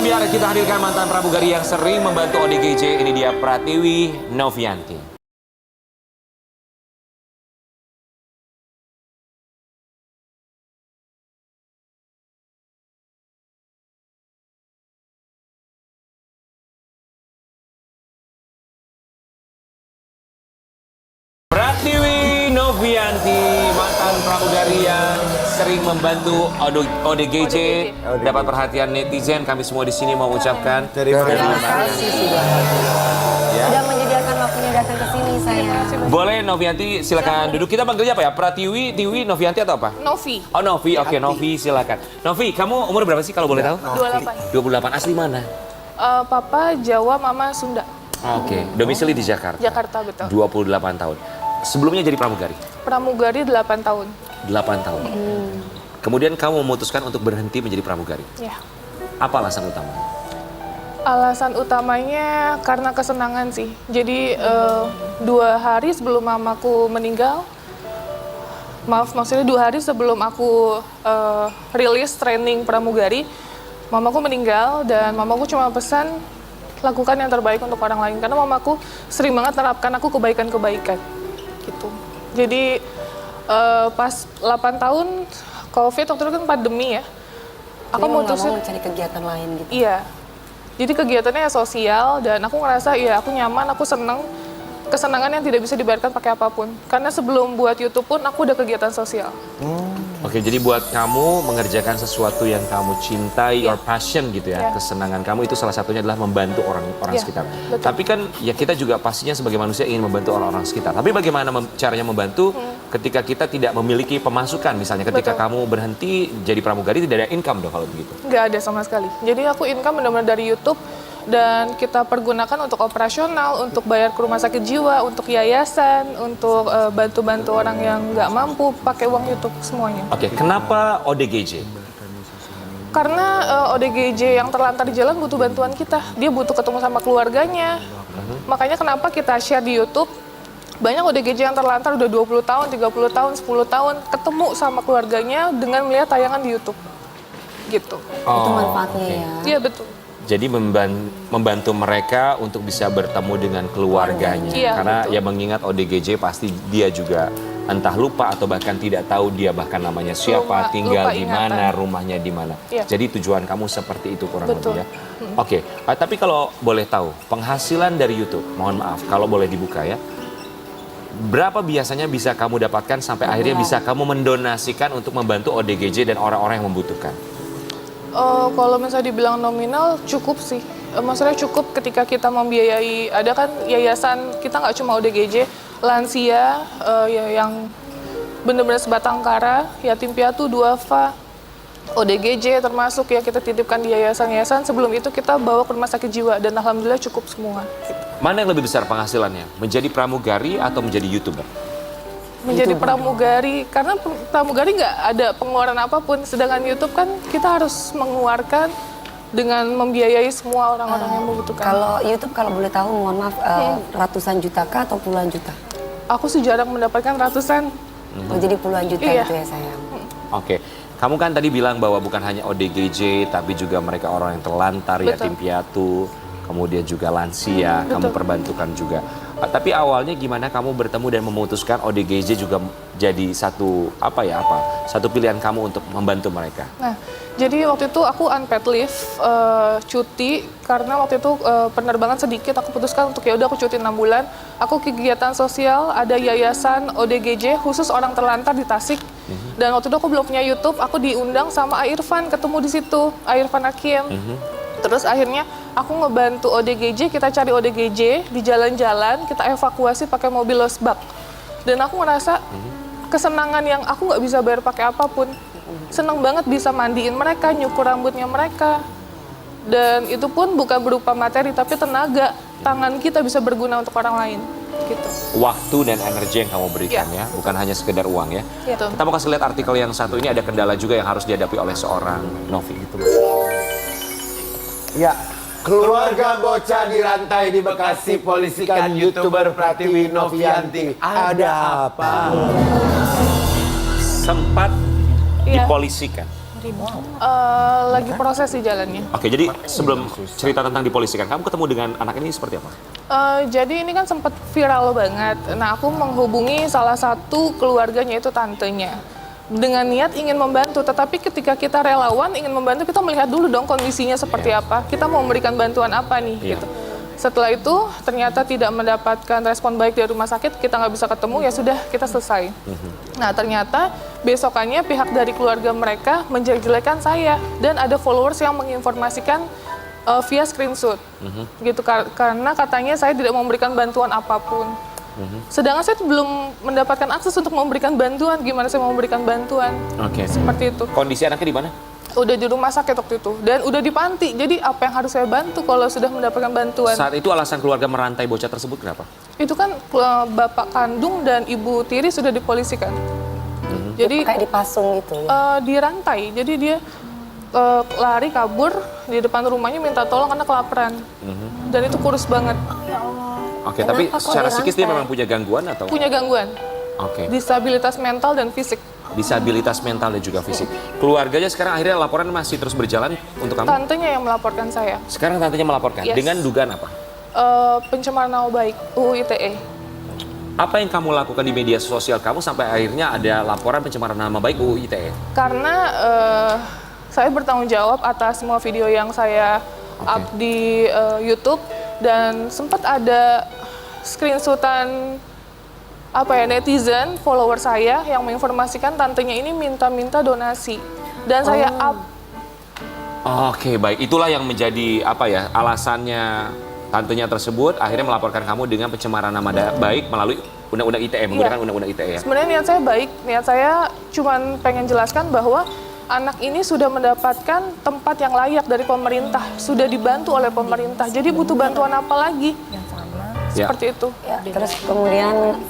biar kita hadirkan mantan pramugari yang sering membantu ODGJ. Ini dia Pratiwi Novianti. Pratiwi Novianti, mantan pramugari yang sering membantu ODGJ, dapat perhatian netizen. Kami semua di sini mau ucapkan Terima kasih sudah menyediakan waktunya datang ke sini saya. Boleh Novianti silakan duduk. Kita panggilnya apa ya? Pratiwi, Tiwi, Novianti atau apa? Novi. Oh Novi, oke Novi silakan. Novi, kamu umur berapa sih kalau boleh tahu? 28. 28, asli mana? Papa Jawa, Mama Sunda. Oke, domisili di Jakarta. Jakarta, betul. 28 tahun. Sebelumnya jadi pramugari? Pramugari 8 tahun. 8 tahun. Kemudian kamu memutuskan untuk berhenti menjadi pramugari. Ya. Apa alasan utama? Alasan utamanya karena kesenangan sih. Jadi 2 hari sebelum mamaku meninggal, maksudnya 2 hari sebelum aku rilis training pramugari, mamaku meninggal dan mamaku cuma pesan lakukan yang terbaik untuk orang lain. Karena mamaku sering banget terapkan aku kebaikan-kebaikan. Gitu. Jadi pas 8 tahun COVID, waktu itu kan pandemi ya. Aku mutusin mau cari kegiatan lain gitu. Iya. Jadi kegiatannya ya sosial dan aku ngerasa ya aku nyaman, aku seneng. Kesenangan yang tidak bisa dibayarkan pakai apapun. Karena sebelum buat YouTube pun aku udah kegiatan sosial. Oke, jadi buat kamu mengerjakan sesuatu yang kamu cintai, your passion gitu ya, Yeah. kesenangan kamu itu salah satunya adalah membantu orang-orang Yeah, sekitar. betul. Tapi kan ya kita juga pastinya sebagai manusia ingin membantu orang-orang sekitar. Tapi bagaimana caranya membantu ketika kita tidak memiliki pemasukan? Misalnya ketika Betul. kamu berhenti jadi pramugari tidak ada income dong kalau begitu. Nggak ada sama sekali. Jadi aku income benar-benar dari YouTube dan kita pergunakan untuk operasional, untuk bayar ke rumah sakit jiwa, untuk yayasan, untuk bantu-bantu orang yang nggak mampu pakai uang YouTube semuanya. Oke, kenapa ODGJ? Karena ODGJ yang terlantar di jalan butuh bantuan kita. Dia butuh ketemu sama keluarganya. Makanya kenapa kita share di YouTube. Banyak ODGJ yang terlantar udah 20 tahun, 30 tahun, 10 tahun ketemu sama keluarganya dengan melihat tayangan di YouTube. Gitu. Itu manfaatnya ya. Iya betul. Jadi membantu mereka untuk bisa bertemu dengan keluarganya. Iya, Karena betul. ya mengingat ODGJ pasti dia juga entah lupa atau bahkan tidak tahu dia bahkan namanya siapa, tinggal lupa di mana, ingatan. rumahnya di mana. Iya. Jadi tujuan kamu seperti itu kurang Betul. lebih ya. Oke, tapi kalau boleh tahu penghasilan dari YouTube, mohon maaf kalau boleh dibuka ya. Berapa biasanya bisa kamu dapatkan sampai akhirnya bisa kamu mendonasikan untuk membantu ODGJ dan orang-orang yang membutuhkan? Kalau misalnya dibilang nominal cukup sih. Maksudnya cukup ketika kita membiayai, ada kan yayasan kita nggak cuma ODGJ, lansia ya yang benar-benar sebatang kara, yatim piatu, duafa, ODGJ termasuk ya kita titipkan di yayasan-yayasan. Sebelum itu kita bawa ke rumah sakit jiwa dan alhamdulillah cukup semua. Gitu. Mana yang lebih besar penghasilannya? Menjadi pramugari atau menjadi YouTuber? Menjadi pramugari, karena pramugari nggak ada pengeluaran apapun, sedangkan YouTube kan kita harus mengeluarkan dengan membiayai semua orang-orang yang membutuhkan. Kalau YouTube kalau boleh tahu, mohon maaf, ratusan juta kah atau puluhan juta? Aku sih jarang mendapatkan ratusan. Oh, jadi puluhan juta Iya. itu ya sayang. Oke, kamu kan tadi bilang bahwa bukan hanya ODGJ, tapi juga mereka orang yang terlantar, Betul. yatim piatu, kemudian juga lansia, kamu perbantukan juga. Tapi awalnya gimana kamu bertemu dan memutuskan ODGJ juga jadi satu satu pilihan kamu untuk membantu mereka? Nah, jadi waktu itu aku unpaid leave, cuti, karena waktu itu penerbangan sedikit, aku putuskan untuk ya udah aku cuti 6 bulan. Aku kegiatan sosial, ada yayasan ODGJ khusus orang terlantar di Tasik. Dan waktu itu aku belum punya YouTube, aku diundang sama Airfan, ketemu di situ, Airfan Hakim. Terus akhirnya aku ngebantu ODGJ, kita cari ODGJ di jalan-jalan, kita evakuasi pakai mobil losbak. Dan aku ngerasa kesenangan yang aku nggak bisa bayar pakai apapun. Seneng banget bisa mandiin mereka, nyukur rambutnya mereka. Dan itu pun bukan berupa materi, tapi tenaga. Tangan kita bisa berguna untuk orang lain. Gitu. Waktu dan energi yang kamu berikan ya, bukan hanya sekedar uang ya. Gitu. Kita mau kasih lihat artikel yang satu ini, ada kendala juga yang harus dihadapi oleh seorang Novi. Ya, keluarga bocah dirantai di Bekasi polisikan YouTuber Pratiwi Novianti. Ada apa? Sempat Iya. dipolisikan. Lagi proses di jalannya. Oke, jadi sebelum cerita tentang dipolisikan, kamu ketemu dengan anak ini seperti apa? Jadi ini kan sempat viral banget. Nah, aku menghubungi salah satu keluarganya, itu tantenya, dengan niat ingin membantu. Tetapi ketika kita relawan ingin membantu, kita melihat dulu dong kondisinya seperti apa. Kita mau memberikan bantuan apa nih, gitu. Setelah itu ternyata tidak mendapatkan respon baik dari rumah sakit, kita nggak bisa ketemu, ya sudah kita selesai. Nah, ternyata besokannya pihak dari keluarga mereka menjelek-jelekan saya, dan ada followers yang menginformasikan via screenshot, gitu, karena katanya saya tidak memberikan bantuan apapun. Sedangkan saya belum mendapatkan akses untuk memberikan bantuan. Gimana saya mau memberikan bantuan? Oke. Seperti itu. Kondisi anaknya di mana? Udah di rumah sakit waktu itu, dan udah di panti. Jadi apa yang harus saya bantu kalau sudah mendapatkan bantuan? Saat itu alasan keluarga merantai bocah tersebut kenapa? Itu kan bapak kandung dan ibu tiri sudah dipolisikan. Jadi Kayak dipasung gitu ya. dirantai. Jadi dia lari kabur di depan rumahnya minta tolong karena kelaparan. Dan itu kurus banget. Oke, Kenapa tapi kok secara psikis dia dirantai? memang punya gangguan atau? Punya gangguan, Oke. disabilitas mental dan fisik. Disabilitas mental dan juga fisik. Keluarganya sekarang akhirnya laporan masih terus berjalan untuk kamu? Tantenya yang melaporkan saya. Sekarang tantenya melaporkan. Yes. Dengan dugaan apa? Pencemaran nama baik, UU ITE. Apa yang kamu lakukan di media sosial kamu sampai akhirnya ada laporan pencemaran nama baik UU ITE? Karena saya bertanggung jawab atas semua video yang saya up di YouTube, dan sempat ada screenshotan netizen follower saya yang menginformasikan tantenya ini minta donasi, dan saya up. Oke, baik. Itulah yang menjadi alasannya tantenya tersebut akhirnya melaporkan kamu dengan pencemaran nama baik melalui Undang-Undang ITE, menggunakan Undang-Undang ITE ya. Sebenarnya niat saya baik, niat saya cuman pengen jelaskan bahwa anak ini sudah mendapatkan tempat yang layak dari pemerintah, sudah dibantu oleh pemerintah, jadi butuh bantuan apa lagi? Seperti itu. Ya, terus kemudian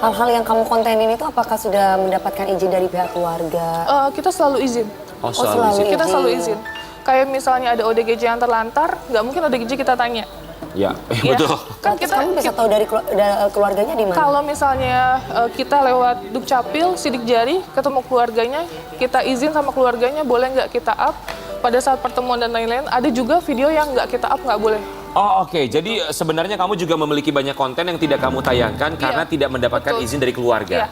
hal-hal yang kamu kontenin itu apakah sudah mendapatkan izin dari pihak keluarga? Kita selalu izin. Oh, selalu izin. Kita selalu izin. Kayak misalnya ada ODGJ yang terlantar, nggak mungkin ODGJ kita tanya. Ya, Ya, betul. Kan Terus kamu bisa tahu dari keluarganya di mana? kalau misalnya kita lewat Dukcapil, sidik jari, ketemu keluarganya, kita izin sama keluarganya, boleh nggak kita up pada saat pertemuan dan lain-lain. Ada juga video yang nggak kita up, nggak boleh. Oh, oke. Jadi sebenarnya kamu juga memiliki banyak konten yang tidak kamu tayangkan karena tidak mendapatkan Betul. izin dari keluarga. Iya.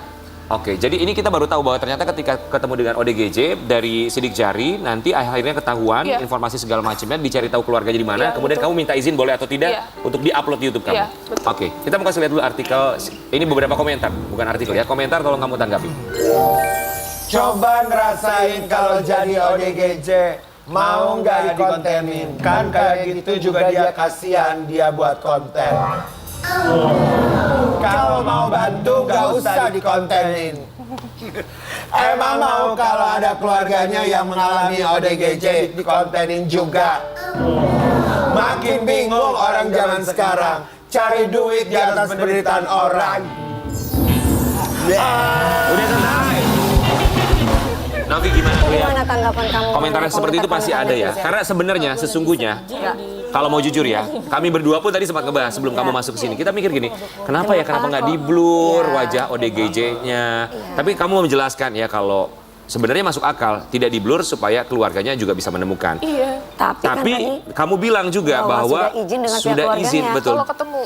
Oke, jadi ini kita baru tahu bahwa ternyata ketika ketemu dengan ODGJ dari sidik jari, nanti akhirnya ketahuan Iya. informasi segala macamnya, dicari tahu keluarganya di mana, Iya, kemudian betul. kamu minta izin boleh atau tidak Iya. untuk diupload di YouTube kamu. Iya, betul. Oke, kita mau kasih lihat dulu artikel, ini beberapa komentar, bukan artikel ya, komentar tolong kamu tanggapi. Coba ngerasain kalau jadi ODGJ, mau nggak dikontenin? Kan kayak gitu juga dia kasihan dia buat konten. Kalau mau bantu nggak usah dikontenin. Emang mau kalau ada keluarganya yang mengalami ODGJ dikontenin juga. Makin bingung orang zaman sekarang, cari duit di atas penderitaan orang. Udah tenang. Novi gimana? Gimana tanggapan kamu? Komentarnya seperti itu pasti ada ya. Karena sebenarnya sesungguhnya kalau mau jujur ya, kami berdua pun tadi sempat ngebahas sebelum kamu masuk ke sini. Kita mikir gini, kenapa nggak di-blur wajah ODGJ-nya? Tapi kamu menjelaskan ya kalau sebenarnya masuk akal tidak di-blur supaya keluarganya juga bisa menemukan. Iya. Tapi kan tadi kamu bilang juga bahwa sudah izin dengan pihak sudah keluarganya. izin, betul.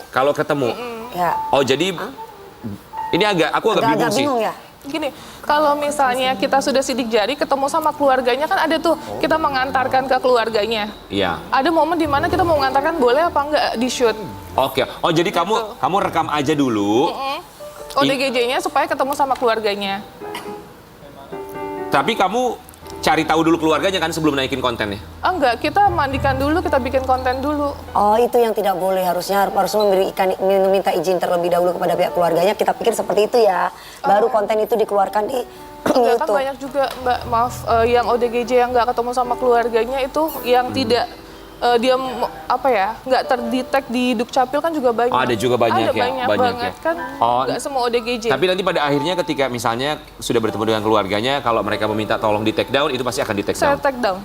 Kalau ketemu. ya Oh, jadi ini aku agak bingung sih. bingung ya. Gini, kalau misalnya kita sudah sidik jari, ketemu sama keluarganya, kan ada tuh kita mengantarkan ke keluarganya. Iya. Ada momen di mana kita mau mengantarkan, boleh apa enggak di shoot. Oke. Oh, jadi kamu rekam aja dulu. ODGJ-nya supaya ketemu sama keluarganya. Tapi kamu cari tahu dulu keluarganya kan sebelum naikin kontennya. Enggak, kita mandikan dulu, kita bikin konten dulu. Oh, itu yang tidak boleh, harus meminta izin terlebih dahulu kepada pihak keluarganya. Kita pikir seperti itu ya. Baru konten itu dikeluarkan di Enggak, kan YouTube. banyak juga, Mbak, maaf, yang ODGJ yang nggak ketemu sama keluarganya itu yang tidak nggak terdetek di Dukcapil kan juga banyak. Oh, ada juga banyak ada ya? banyak Banyak banget ya? kan, Oh, nggak semua ODGJ. Tapi nanti pada akhirnya ketika misalnya sudah bertemu dengan keluarganya, kalau mereka meminta tolong di take down, itu pasti akan di take Saya down. take down.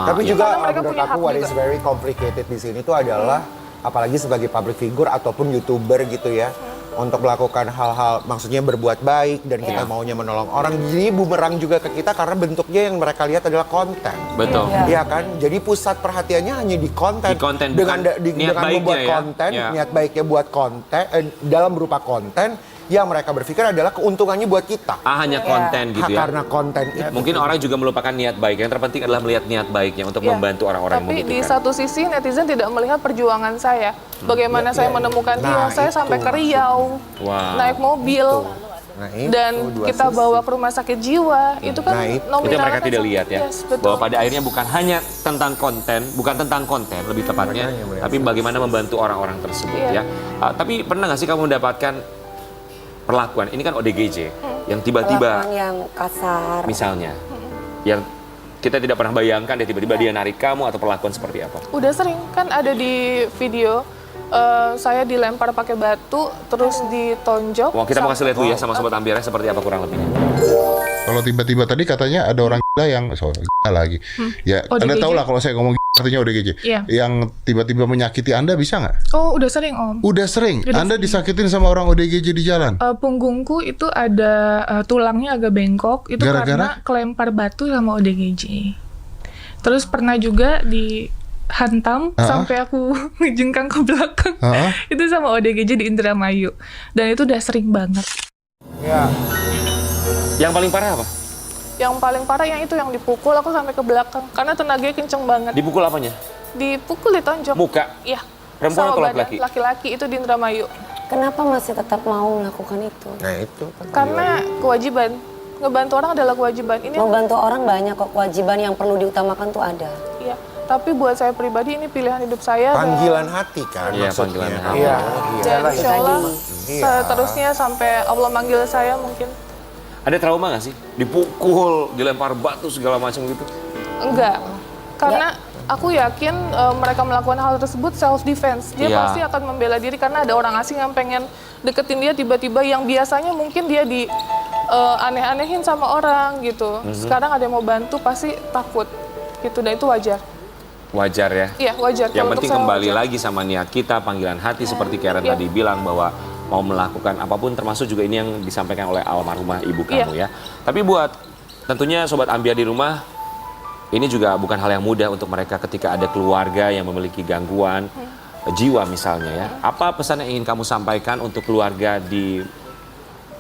Tapi iya. juga Karena mereka menurut punya aku hak what is juga. very complicated di sini itu adalah apalagi sebagai public figure ataupun YouTuber gitu ya. untuk melakukan hal-hal, maksudnya berbuat baik dan kita maunya menolong orang. Jadi bumerang juga ke kita karena bentuknya yang mereka lihat adalah konten. Betul. Iya kan? Jadi pusat perhatiannya hanya di konten. Di konten, dengan bukan niat dengan baiknya membuat ya. konten, Ya. niat baiknya buat konten dalam berupa konten yang mereka berpikir adalah keuntungannya buat kita. Hanya konten gitu ya. Karena konten itu. Mungkin orang juga melupakan niat baik. Yang terpenting adalah melihat niat baiknya untuk Iya. membantu orang-orang yang Tapi di membutuhkan. satu sisi netizen tidak melihat perjuangan saya. Bagaimana saya menemukan dia, Nah, saya itu sampai ke Riau, Wow. naik mobil, Nah, itu dan dua kita sisi. bawa ke rumah sakit jiwa. Itu kan Nah, itu Itu yang mereka nominalnya tidak kan- lihat ya. Yes, betul. Bahwa pada akhirnya bukan hanya tentang konten, bukan tentang konten lebih tepatnya, tapi bagaimana membantu orang-orang tersebut Iya. ya. Tapi pernah nggak sih kamu mendapatkan perlakuan, ini kan ODGJ, yang tiba-tiba Perlakuan yang kasar. misalnya, yang kita tidak pernah bayangkan dia tiba-tiba dia narik kamu atau perlakuan seperti apa? Udah sering kan ada di video saya dilempar pakai batu, terus ditonjok. Wah, kita mau kasih lihat dulu ya sampai- sama Sobat Ambiarnya seperti apa kurang lebihnya. Kalau tiba-tiba tadi katanya ada orang gila yang lagi. Ya, ODGJ. Anda tahu lah kalau saya ngomong artinya ODGJ. Iya. Yang tiba-tiba menyakiti Anda bisa nggak? Oh, udah sering Om. Udah sering. Udah Anda disakitin sama orang ODGJ di jalan. Punggungku itu ada tulangnya agak bengkok, itu Gara-gara? karena kelempar batu sama ODGJ. Terus pernah juga dihantam sampai aku ngejengkang ke belakang. Heeh. Itu sama ODGJ di Indramayu. Dan itu udah sering banget. Ya. Yang paling parah apa? Yang paling parah yang itu yang dipukul aku sampai ke belakang karena tenaganya kenceng banget. Dipukul apanya? Dipukul, ditonjok. Muka? Iya. Perempuan Sama atau badan. laki-laki? Laki-laki, itu di Indramayu. Kenapa masih tetap mau melakukan itu? Nah, itu kan. Karena kewajiban. Ngebantu orang adalah kewajiban. Ini Membantu orang banyak kok, kewajiban yang perlu diutamakan tuh ada. iya. Tapi buat saya pribadi ini pilihan hidup saya. dan- Panggilan hati kan Iya, maksudnya. panggilan hati. Iya. Dan insya Allah Iya. seterusnya sampai Allah manggil saya mungkin. Ada trauma nggak sih? Dipukul, dilempar batu segala macam gitu? Enggak. Karena aku yakin mereka melakukan hal tersebut self defense. Dia Iya. pasti akan membela diri karena ada orang asing yang pengen deketin dia tiba-tiba yang biasanya mungkin dia di aneh-anehin sama orang gitu. Sekarang ada yang mau bantu pasti takut gitu, dan itu wajar. Wajar ya? Iya, wajar. Yang Kalau penting untuk saya kembali wajar. lagi sama niat kita, panggilan hati seperti Karen Iya. tadi bilang bahwa mau melakukan apapun, termasuk juga ini yang disampaikan oleh almarhumah ibu kamu ya. Tapi buat tentunya Sobat Ambiar di rumah, ini juga bukan hal yang mudah untuk mereka ketika ada keluarga yang memiliki gangguan jiwa misalnya ya. Apa pesan yang ingin kamu sampaikan untuk keluarga di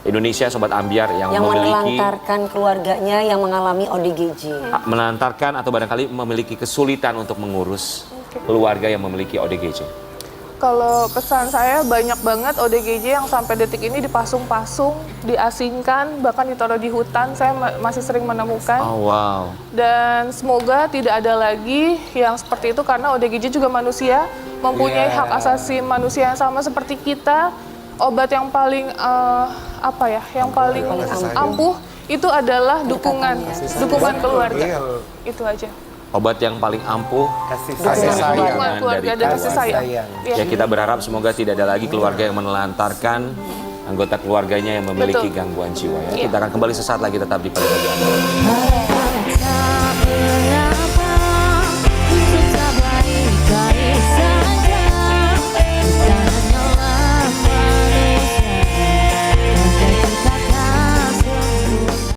Indonesia, Sobat Ambiar yang memiliki menelantarkan keluarganya yang mengalami ODGJ. melantarkan atau barangkali memiliki kesulitan untuk mengurus keluarga yang memiliki ODGJ? Kalau pesan saya, banyak banget ODGJ yang sampai detik ini dipasung-pasung, diasingkan, bahkan ditaruh di hutan. Saya masih sering menemukan. Oh wow. Dan semoga tidak ada lagi yang seperti itu karena ODGJ juga manusia, mempunyai hak asasi manusia yang sama seperti kita. Obat yang paling yang paling ampuh itu adalah dukungan keluarga. Itu aja. Obat yang paling ampuh, Kasih kasih sayang. Dukungan keluarga dan kasih sayang. Ya, kita berharap semoga tidak ada lagi keluarga yang menelantarkan anggota keluarganya yang memiliki Betul. gangguan jiwa ya. Iya. Kita akan kembali sesaat lagi tetap di Pagi Pagi Anda. Tak pernah